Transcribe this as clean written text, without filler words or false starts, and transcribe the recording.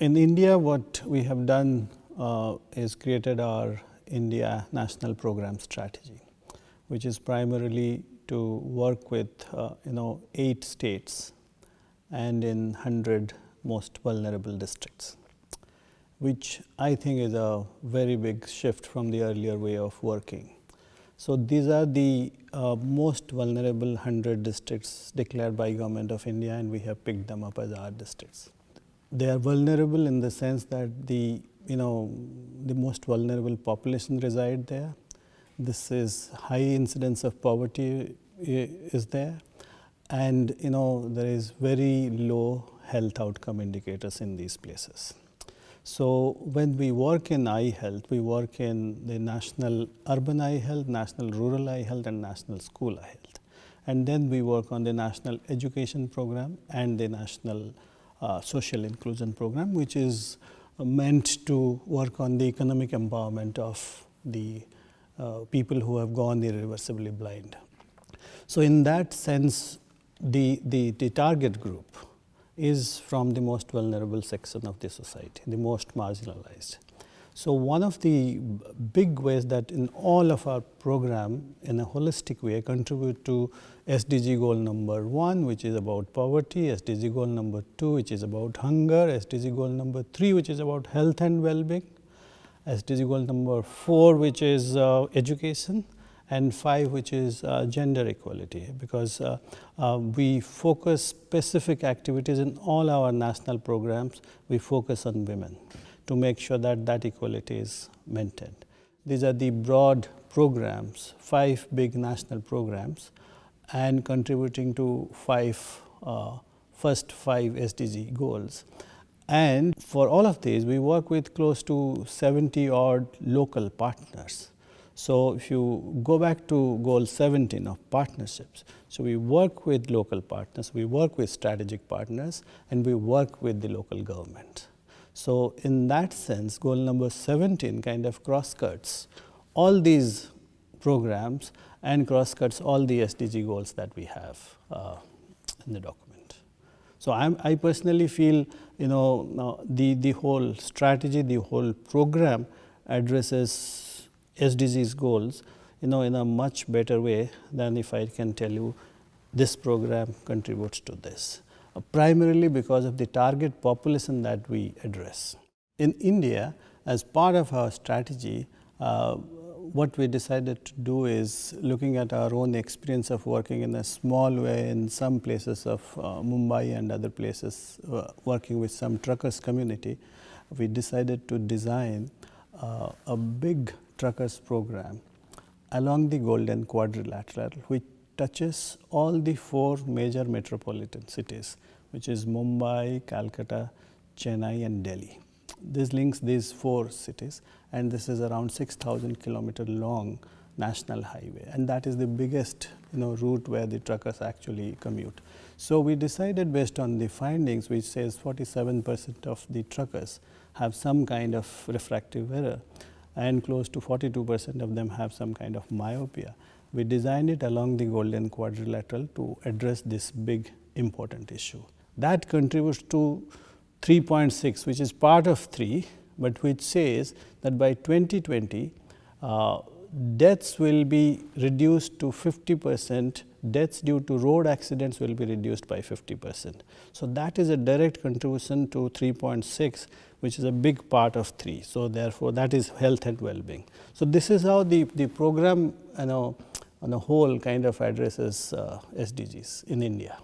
In India, what we have done is created our India National Program Strategy, which is primarily to work with 8 states and in 100 most vulnerable districts, which I think is a very big shift from the earlier way of working. So these are the most vulnerable 100 districts declared by Government of India, and we have picked them up as our districts. They are vulnerable in the sense that the most vulnerable population reside there. This is high incidence of poverty is there, and there is very low health outcome indicators in these places. So when we work in eye health, we work in the national urban eye health, national rural eye health, and national school eye health. And then we work on the national education program and the national social inclusion program, which is meant to work on the economic empowerment of the people who have gone irreversibly blind. So in that sense, the target group is from the most vulnerable section of the society, the most marginalized. So one of the big ways that in all of our program in a holistic way contribute to SDG goal number 1, which is about poverty, SDG goal number 2, which is about hunger, SDG goal number 3, which is about health and well-being, SDG goal number 4, which is education, and 5, which is gender equality, because we focus specific activities in all our national programs. We focus on women to make sure that that equality is maintained. These are the broad programs, 5 big national programs, and contributing to first 5 SDG goals. And for all of these, we work with close to 70 odd local partners. So if you go back to goal 17 of partnerships, so we work with local partners, we work with strategic partners, and we work with the local government. So in that sense, goal number 17 kind of cross-cuts all these programs and cross-cuts all the SDG goals that we have in the document. So I personally feel the whole strategy, the whole program addresses SDGs goals in a much better way than if I can tell you this program contributes to this. Primarily because of the target population that we address. In India, as part of our strategy, what we decided to do is, looking at our own experience of working in a small way in some places of Mumbai and other places, working with some truckers community, we decided to design a big truckers program along the Golden Quadrilateral, which touches all the 4 major metropolitan cities, which is Mumbai, Calcutta, Chennai, and Delhi. This links these 4 cities, and this is around 6,000 kilometer long national highway, and that is the biggest route where the truckers actually commute. So we decided, based on the findings, which says 47% of the truckers have some kind of refractive error, and close to 42% of them have some kind of myopia. We designed it along the Golden Quadrilateral to address this big important issue. That contributes to 3.6, which is part of 3, but which says that by 2020, deaths will be reduced to 50%, deaths due to road accidents will be reduced by 50%. So that is a direct contribution to 3.6, which is a big part of 3. So therefore, that is health and well-being. So this is how the program on a whole kind of addresses SDGs in India.